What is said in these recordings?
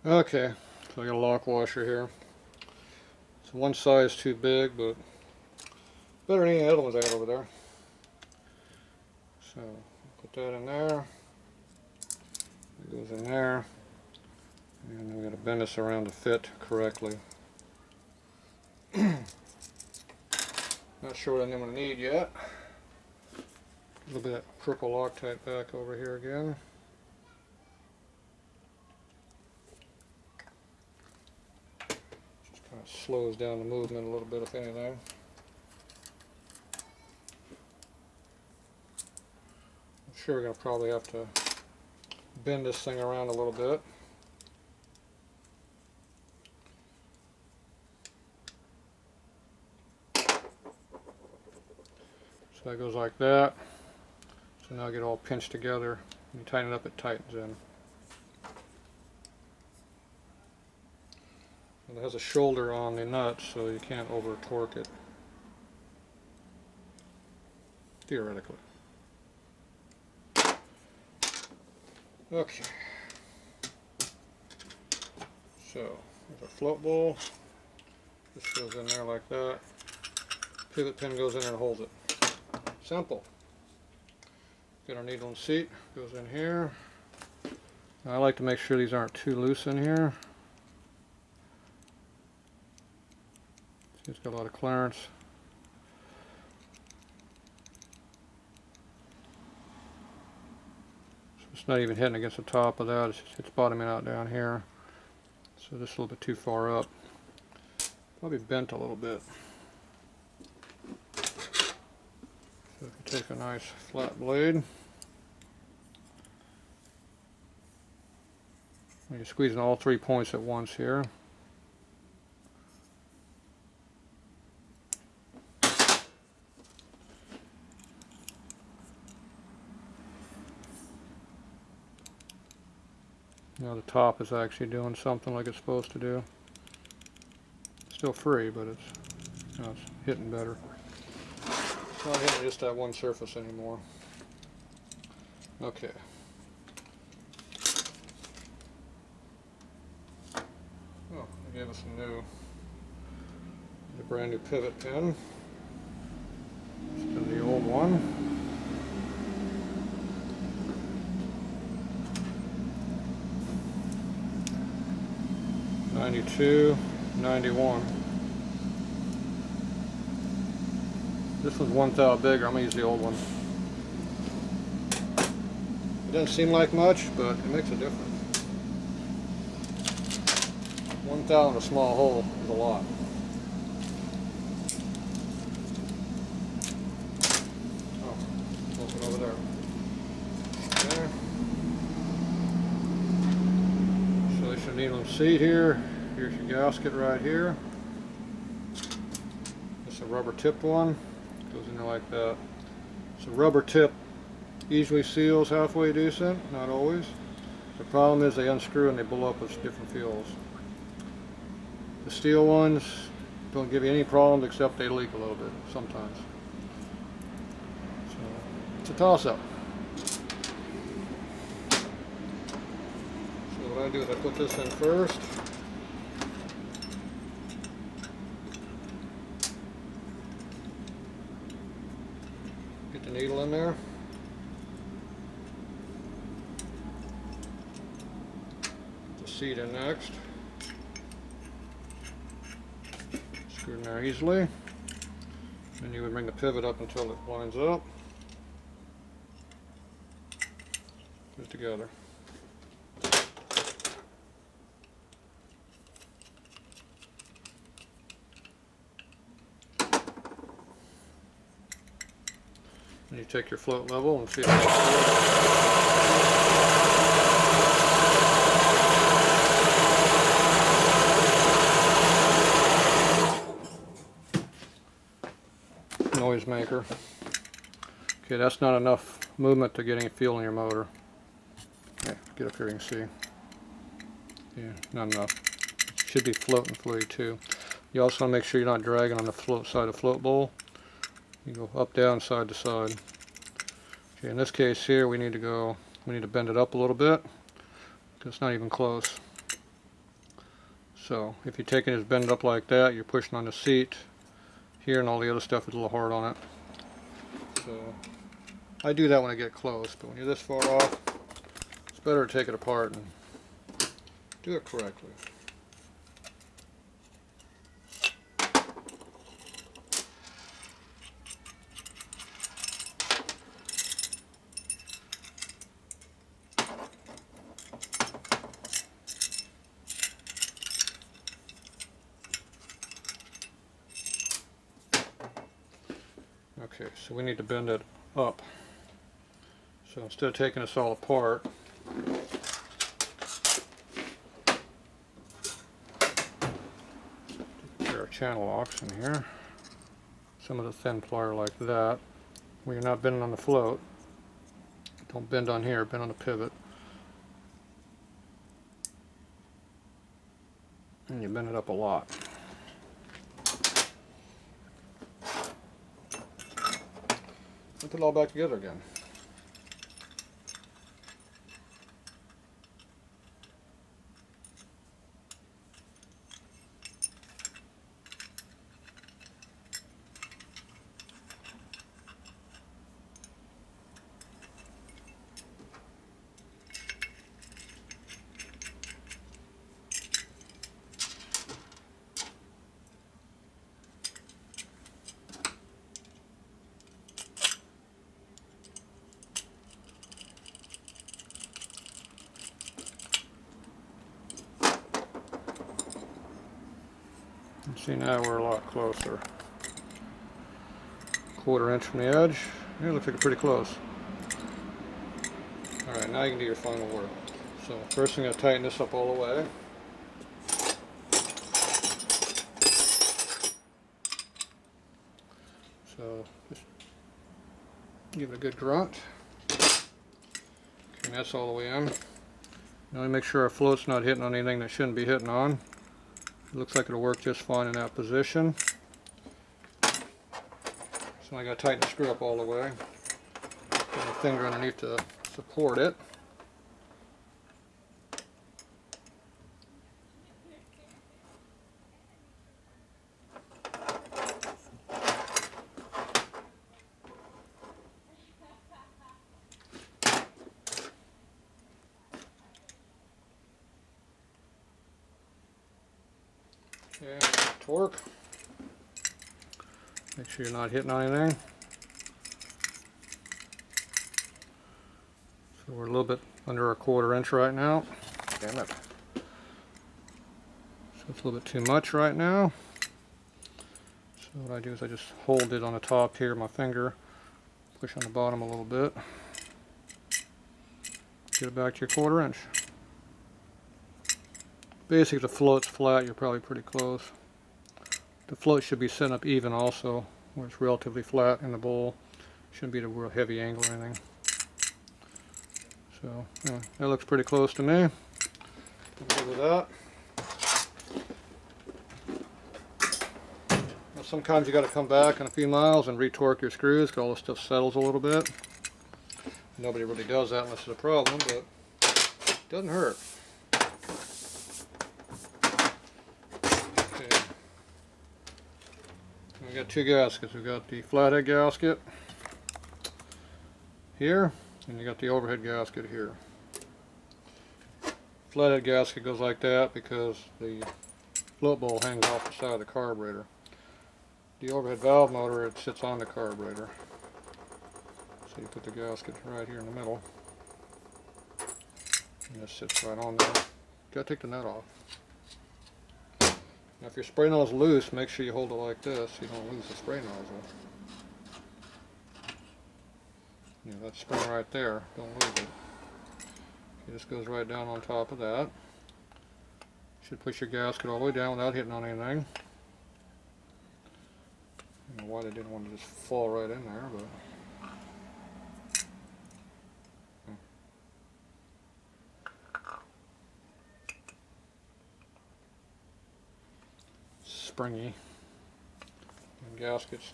Okay, so I got a lock washer here. It's one size too big, but better than any other ones I got over there. So put that in there. It goes in there. And then we got to bend this around to fit correctly. Not sure what I'm going to need yet. A little bit of purple Loctite back over here again. Just kind of slows down the movement a little bit, if anything. I'm sure we're going to probably have to bend this thing around a little bit. So that goes like that. So now I get it all pinched together. When you tighten it up, it tightens in. And it has a shoulder on the nut, so you can't over torque it. Theoretically. Okay. So there's our float bowl. This goes in there like that. Pivot pin goes in there and holds it. Simple. Get our needle and seat, goes in here. Now, I like to make sure these aren't too loose in here. It's got a lot of clearance. So it's not even hitting against the top of that, it's bottoming out down here. So this is a little bit too far up. Probably bent a little bit. So if you take a nice flat blade, and you're squeezing all 3 points at once here. Now the top is actually doing something like it's supposed to do. It's still free, but it's hitting better. It's not hitting just that one surface anymore. Okay. Oh, they gave us a brand new pivot pin instead of the old one. '92, '91. This one's 1 thou bigger. I'm gonna use the old one. It doesn't seem like much, but it makes a difference. 1 thou in a small hole is a lot. Oh, open over there. There. So there's your needle and seat here. Here's your gasket right here. It's a rubber tipped one. Goes in there like that. So rubber tip usually seals halfway decent, not always. The problem is they unscrew and they blow up with different fuels. The steel ones don't give you any problems except they leak a little bit sometimes. So it's a toss-up. So what I do is I put this in first. Get the needle in there. Put the seat in next. Screw in there easily. Then you would bring the pivot up until it lines up. Put it together. And you take your float level and see if it's noise maker. Okay, that's not enough movement to get any feel in your motor. Okay, get up here, you can see. Yeah, not enough. It should be floating fluid too. You also want to make sure you're not dragging on the float side of the float bowl. You go up, down, side to side. Okay, in this case here, we need to bend it up a little bit because it's not even close. So if you take it and bend it up like that, you're pushing on the seat here, and all the other stuff is a little hard on it. So I do that when I get close, but when you're this far off, it's better to take it apart and do it correctly. Okay, so we need to bend it up. So instead of taking this all apart, there are channel locks in here. Some of the thin plier like that. When you're not bending on the float, don't bend on here, bend on the pivot. And you bend it up a lot. Put it all back together again. See, now we're a lot closer. 1/4 inch from the edge. Yeah, it looks like it's pretty close. Alright, now you can do your final work. So first I'm going to tighten this up all the way. So just give it a good grunt. Okay, that's all the way in. Now we make sure our float's not hitting on anything that shouldn't be hitting on. It looks like it'll work just fine in that position. So I got to tighten the screw up all the way. Put my finger underneath to support it. Okay, torque. Make sure you're not hitting on anything. So we're a little bit under a 1/4 inch right now. Damn it. So it's a little bit too much right now. So what I do is I just hold it on the top here, my finger, push on the bottom a little bit. Get it back to your 1/4 inch. Basically, if the float's flat, you're probably pretty close. The float should be set up even also, where it's relatively flat in the bowl. Shouldn't be at a real heavy angle or anything. So, yeah, that looks pretty close to me. I'm good with that. Now, sometimes you got to come back in a few miles and retorque your screws because all this stuff settles a little bit. Nobody really does that unless it's a problem, but it doesn't hurt. We got two gaskets. We've got the flathead gasket here, and you got the overhead gasket here. Flathead gasket goes like that because the float bowl hangs off the side of the carburetor. The overhead valve motor, it sits on the carburetor. So you put the gasket right here in the middle, and it sits right on there. Gotta take the nut off. Now if your spray nozzle is loose, make sure you hold it like this so you don't lose the spray nozzle. Yeah, that spring right there, don't lose it. Okay, this goes right down on top of that. Should push your gasket all the way down without hitting on anything. I don't know why they didn't want to just fall right in there, but... springy. And gaskets.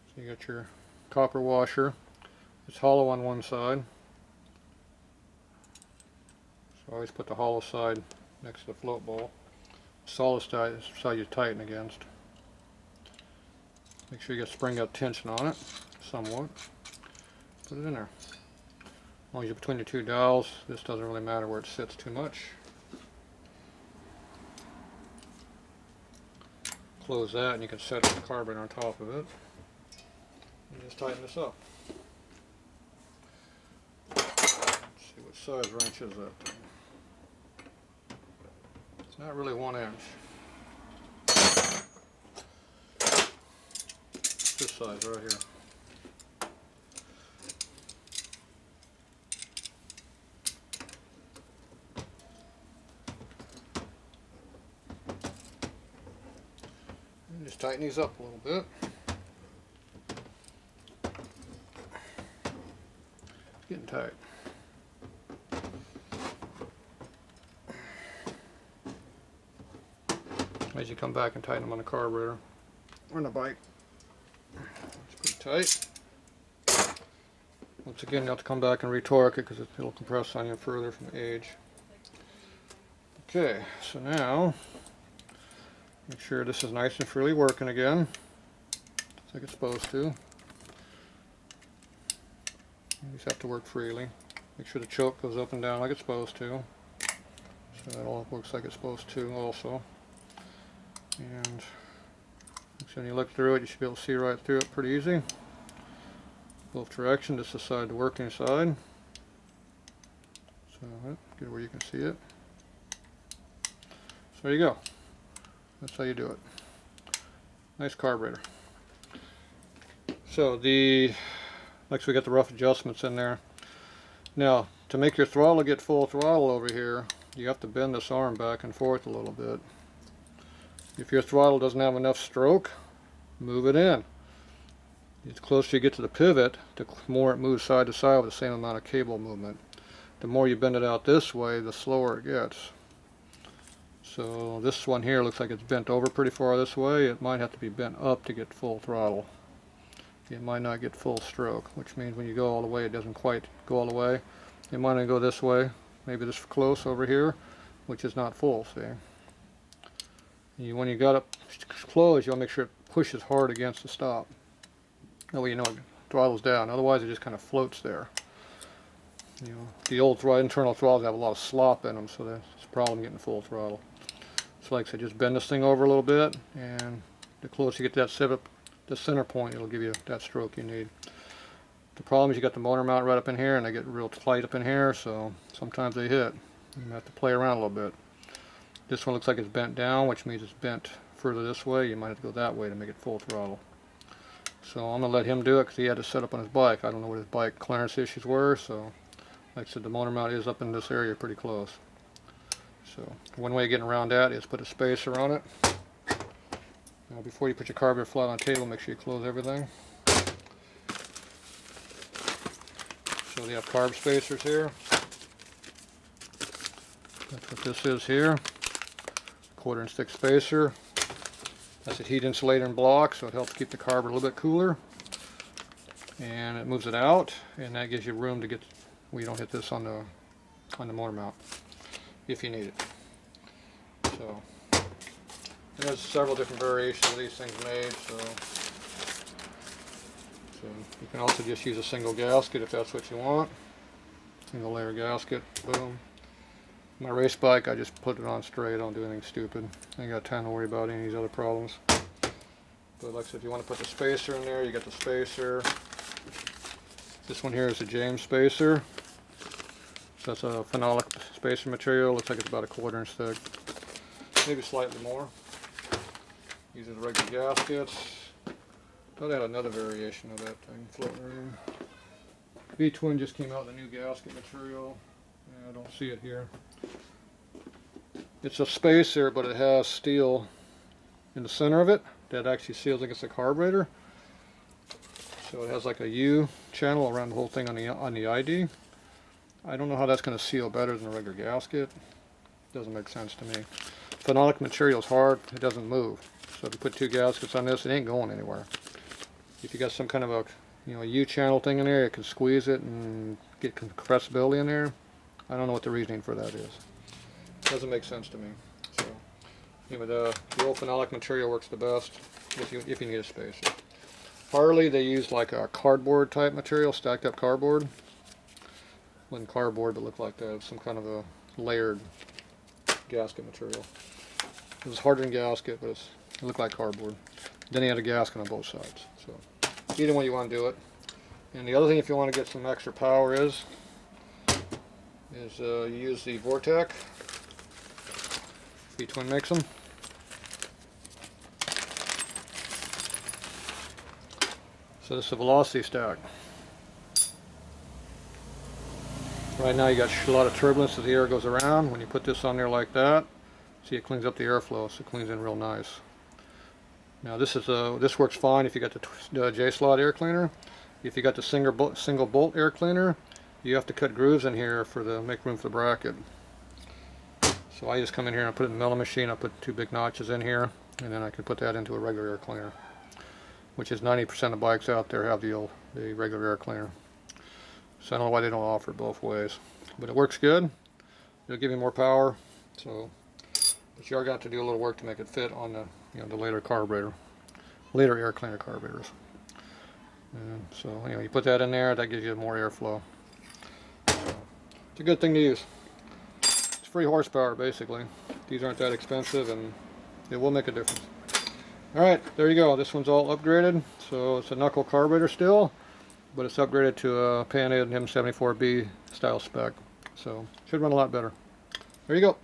So you got your copper washer. It's hollow on one side. So always put the hollow side next to the float bowl. Solid side is the side you tighten against. Make sure you get spring up tension on it, somewhat. Put it in there. As long as you're between the two dowels, this doesn't really matter where it sits too much. Close that and you can set the carburetor on top of it. And just tighten this up. Let's see what size wrench is that thing. It's not really 1 inch. This size right here. And just tighten these up a little bit. Getting tight. As you come back and tighten them on the carburetor or on the bike. It's pretty tight. Once again, you have to come back and retorque it because it'll compress on you further from age. Okay, so now make sure this is nice and freely working again, just like it's supposed to. You just have to work freely. Make sure the choke goes up and down like it's supposed to. So that all works like it's supposed to also. And so when you look through it, you should be able to see right through it pretty easy. Both directions, this is the side, the working side. So get where you can see it. So there you go. That's how you do it. Nice carburetor. So next we got the rough adjustments in there. Now to make your throttle get full throttle over here, you have to bend this arm back and forth a little bit. If your throttle doesn't have enough stroke, move it in. The closer you get to the pivot, the more it moves side to side with the same amount of cable movement. The more you bend it out this way, the slower it gets. So this one here looks like it's bent over pretty far this way. It might have to be bent up to get full throttle. It might not get full stroke, which means when you go all the way, it doesn't quite go all the way. It might not go this way, maybe this close over here, which is not full, see? When you got it closed, you want to make sure it pushes hard against the stop. That way you know it throttles down. Otherwise, it just kind of floats there. You know, the old internal throttles have a lot of slop in them, so that's a problem getting full throttle. So like I said, just bend this thing over a little bit, and the closer you get to the center point, it'll give you that stroke you need. The problem is you got the motor mount right up in here, and they get real tight up in here, so sometimes they hit. You have to play around a little bit. This one looks like it's bent down, which means it's bent further this way. You might have to go that way to make it full throttle. So I'm going to let him do it because he had to set up on his bike. I don't know what his bike clearance issues were, so like I said, the motor mount is up in this area pretty close. So one way of getting around that is put a spacer on it. Now before you put your carburetor flat on the table, make sure you close everything. So they have carb spacers here. That's what this is here. 1/4 inch thick spacer. That's a heat insulator and block, so it helps keep the carburetor a little bit cooler. And it moves it out, and that gives you room to get where you don't hit this on the motor mount, if you need it. So there's several different variations of these things made. So you can also just use a single gasket if that's what you want. Single layer gasket. Boom. My race bike, I just put it on straight. I don't do anything stupid. I ain't got time to worry about any of these other problems. But like I said, if you want to put the spacer in there, you got the spacer. This one here is a James spacer. So that's a phenolic spacer material. Looks like it's about 1/4 inch thick. Maybe slightly more. These are the regular gaskets. Thought I had another variation of that thing floating around. V-Twin just came out with a new gasket material. I don't see it here. It's a spacer, but it has steel in the center of it that actually seals against the carburetor. So it has like a U channel around the whole thing on the ID. I don't know how that's going to seal better than a regular gasket. Doesn't make sense to me. Phenolic material is hard. It doesn't move. So if you put 2 gaskets on this, it ain't going anywhere. If you got some kind of a U channel thing in there, it can squeeze it and get compressibility in there. I don't know what the reasoning for that is. Doesn't make sense to me. So anyway, the old phenolic material works the best if you need a spacer. Harley, they use like a cardboard type material, stacked up cardboard. Wasn't cardboard, but looked like that. Some kind of a layered gasket material. It was harder than gasket, but it looked like cardboard. Then he had a gasket on both sides. So either way you want to do it. And the other thing, if you want to get some extra power, is you use the Vortec. V-twin makes them. So this is a velocity stack. Right now you got a lot of turbulence as the air goes around. When you put this on there like that, see, it cleans up the airflow, so it cleans in real nice. Now this works fine if you got the J-slot air cleaner. If you got the single bolt air cleaner, you have to cut grooves in here make room for the bracket. So I just come in here and I put it in the milling machine. I put 2 big notches in here, and then I can put that into a regular air cleaner, which is 90% of bikes out there have the regular air cleaner. So I don't know why they don't offer it both ways, but it works good. It'll give you more power. So, but you are going to do a little work to make it fit on the the later air cleaner carburetors. And so you put that in there. That gives you more airflow. So, it's a good thing to use. It's free horsepower basically. These aren't that expensive, and it will make a difference. Alright, there you go. This one's all upgraded. So it's a knuckle carburetor still, but it's upgraded to a panhead M35B style spec. So should run a lot better. There you go.